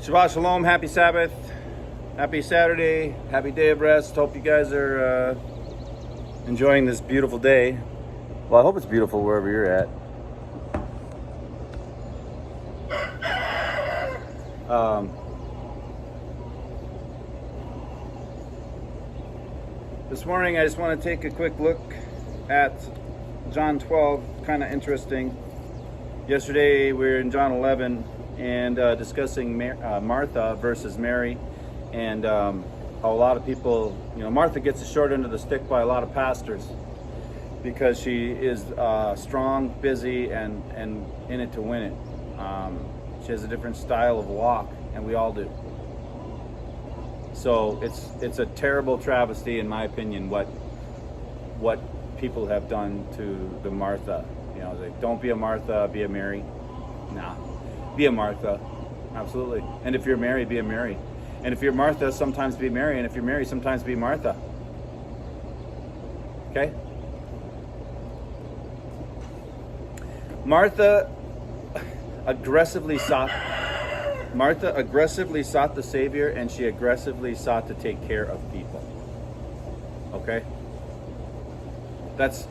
Shabbat Shalom, happy Sabbath, happy Saturday, happy day of rest. Hope you guys are enjoying this beautiful day. Well, I hope it's beautiful wherever you're at. This morning I just want to take a quick look at John 12, kind of interesting. Yesterday we were in John 11 and discussing Martha versus Mary, and a lot of people, Martha gets the short end of the stick by a lot of pastors because she is strong, busy, and in it to win it. She has a different style of walk, and we all do. So it's a terrible travesty, in my opinion, what people have done to the Martha. Like, don't be a Martha, be a Mary. Nah. Be a Martha, absolutely. And if you're Mary, be a Mary. And if you're Martha, sometimes be Mary. And if you're Mary, sometimes be Martha. Okay? Martha aggressively sought the Savior, and she aggressively sought to take care of people. Okay? That's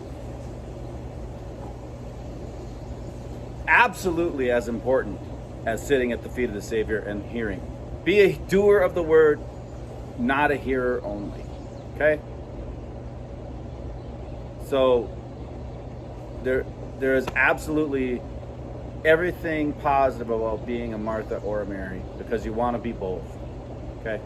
absolutely as important as sitting at the feet of the Savior and hearing. Be a doer of the word, not a hearer only. Okay? So there is absolutely everything positive about being a Martha or a Mary, because you want to be both. Okay?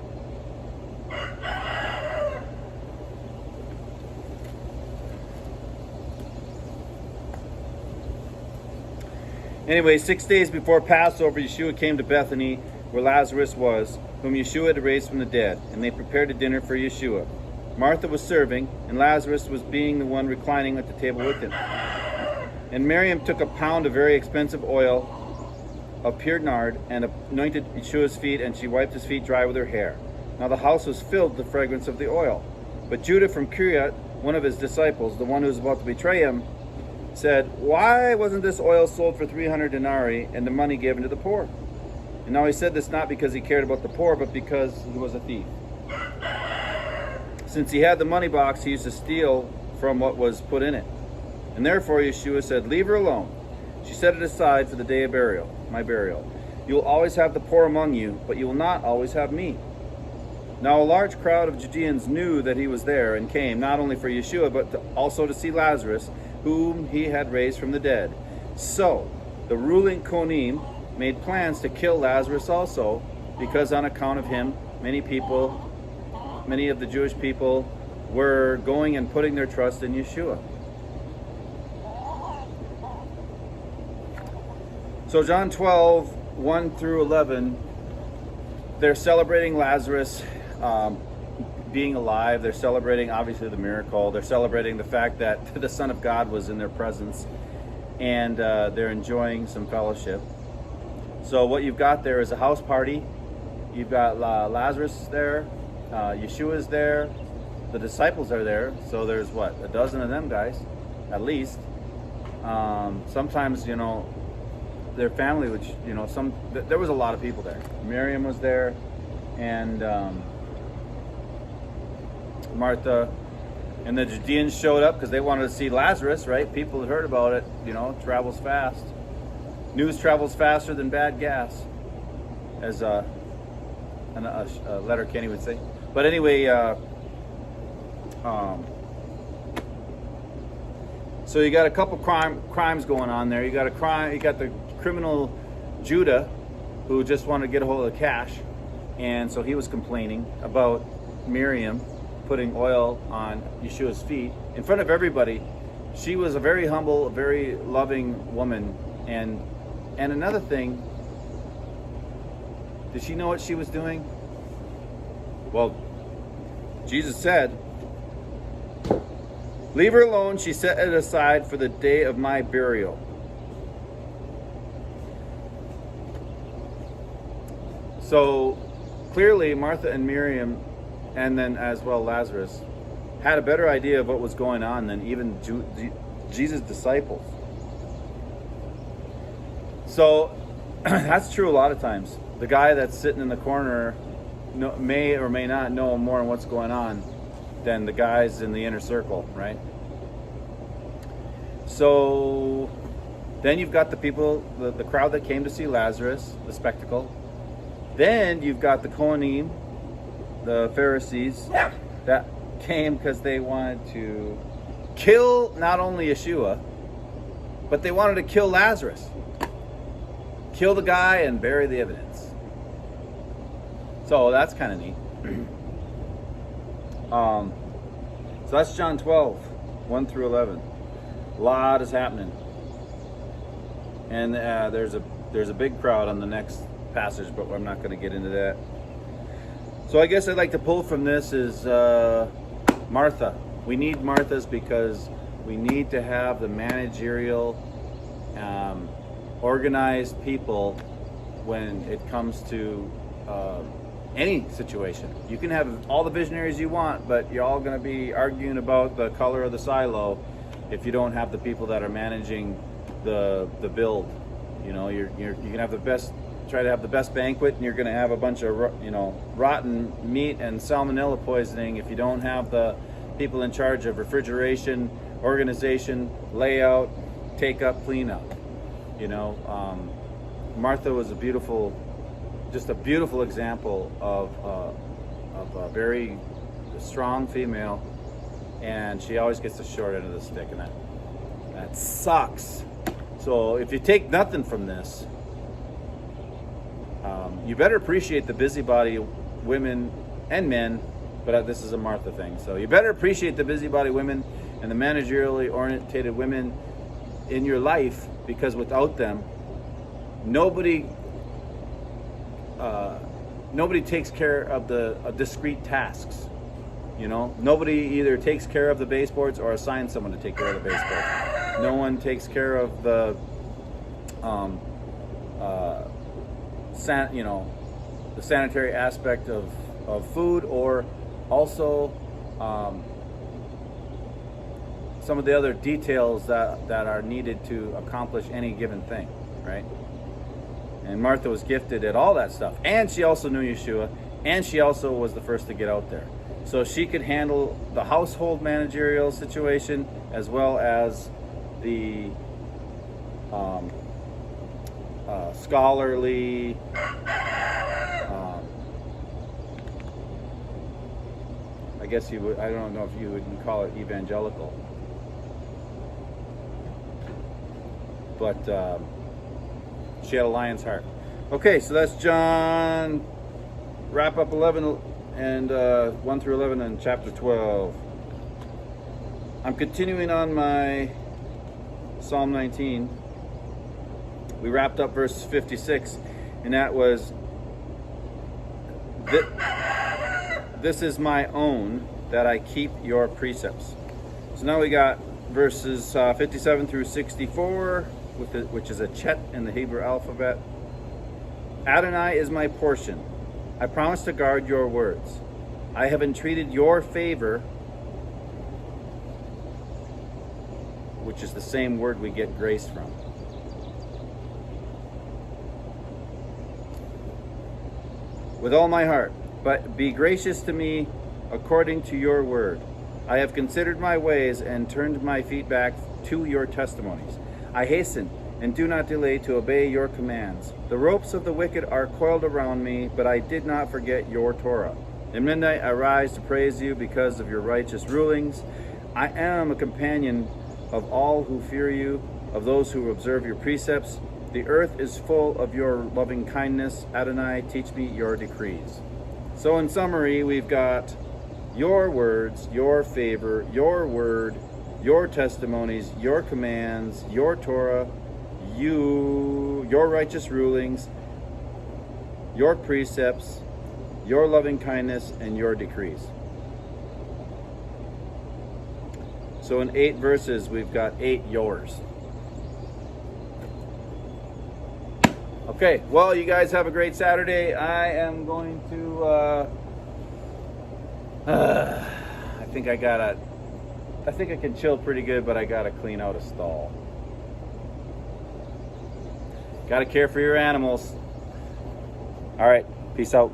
Anyway, 6 days before Passover, Yeshua came to Bethany, where Lazarus was, whom Yeshua had raised from the dead, and they prepared a dinner for Yeshua. Martha was serving, and Lazarus was being the one reclining at the table with him. And Miriam took a pound of very expensive oil of pure nard and anointed Yeshua's feet, and she wiped his feet dry with her hair. Now the house was filled with the fragrance of the oil. But Judah from Kiryat, one of his disciples, the one who was about to betray him, said, "Why wasn't this oil sold for 300 denarii and the money given to the poor?" And now he said this not because he cared about the poor, but because he was a thief. Since he had the money box, he used to steal from what was put in it. And therefore Yeshua said, "Leave her alone. She set it aside for the day of my burial. You will always have the poor among you, but you will not always have me." Now a large crowd of Judeans knew that he was there and came, not only for Yeshua, but also to see Lazarus, whom he had raised from the dead. So the ruling Kohanim made plans to kill Lazarus also, because on account of him, many of the Jewish people were going and putting their trust in Yeshua. So John 12, 1 through 11, they're celebrating Lazarus being alive. They're celebrating, obviously, the miracle. They're celebrating the fact that the Son of God was in their presence, and they're enjoying some fellowship. So what you've got there is a house party. You've got Lazarus there, Yeshua's there, the disciples are there. So there's what, a dozen of them guys, at least. Sometimes, their family, which, there was a lot of people there. Miriam was there, and Martha, and the Judeans showed up because they wanted to see Lazarus, right? People had heard about it. Travels fast. News travels faster than bad gas, as a Letterkenny would say. But anyway, so you got a couple crimes going on there. You got the criminal Judah, who just wanted to get a hold of the cash, and so he was complaining about Miriam putting oil on Yeshua's feet in front of everybody. She was a very humble, very loving woman. And another thing, did she know what she was doing? Well, Jesus said, "Leave her alone. She set it aside for the day of my burial." So clearly Martha and Miriam, and then as well Lazarus, had a better idea of what was going on than even Jesus' disciples. So that's true a lot of times. the guy that's sitting in the corner may or may not know more on what's going on than the guys in the inner circle, right? So then you've got the people, the crowd that came to see Lazarus, the spectacle. Then you've got the Kohanim, the Pharisees, that came because they wanted to kill not only Yeshua, but they wanted to kill Lazarus. Kill the guy and bury the evidence. So that's kind of neat. So that's John 12, 1 through 11. A lot is happening. And there's a big crowd on the next passage, but I'm not going to get into that. So I guess I'd like to pull from this is Martha. We need Marthas because we need to have the managerial, organized people when it comes to any situation. You can have all the visionaries you want, but you're all going to be arguing about the color of the silo if you don't have the people that are managing the build. You know, you can have the best, try to have the best banquet, and you're going to have a bunch of rotten meat and salmonella poisoning if you don't have the people in charge of refrigeration, organization, layout, take up, clean up. Martha was just a beautiful example of a very strong female, and she always gets the short end of the stick, and that sucks. So if you take nothing from this, you better appreciate the busybody women and men, but this is a Martha thing. So you better appreciate the busybody women and the managerially orientated women in your life, because without them, nobody takes care of the discrete tasks. Nobody either takes care of the baseboards or assigns someone to take care of the baseboards. No one takes care of the the sanitary aspect of food, or also some of the other details that are needed to accomplish any given thing, right? And Martha was gifted at all that stuff. And she also knew Yeshua, and she also was the first to get out there. So she could handle the household managerial situation as well as the scholarly, I guess I don't know if you would call it evangelical. But she had a lion's heart. Okay, so that's John, wrap up 11 and 1 through 11 and chapter 12. I'm continuing on my Psalm 19. We wrapped up verse 56, and that was, this is my own, that I keep your precepts. So now we got verses 57 through 64, which is a chet in the Hebrew alphabet. Adonai is my portion. I promise to guard your words. I have entreated your favor, which is the same word we get grace from. With all my heart, but be gracious to me according to your word. I have considered my ways and turned my feet back to your testimonies. I hasten and do not delay to obey your commands. The ropes of the wicked are coiled around me, but I did not forget your Torah. At midnight I rise to praise you because of your righteous rulings. I am a companion of all who fear you, of those who observe your precepts. The earth is full of your loving kindness. Adonai, teach me your decrees. So in summary, we've got your words, your favor, your word, your testimonies, your commands, your Torah, your righteous rulings, your precepts, your loving kindness, and your decrees. So in 8 verses, we've got 8 yours. Okay, well, you guys have a great Saturday. I am going to, I think I can chill pretty good, but I gotta clean out a stall. Gotta care for your animals. All right. Peace out.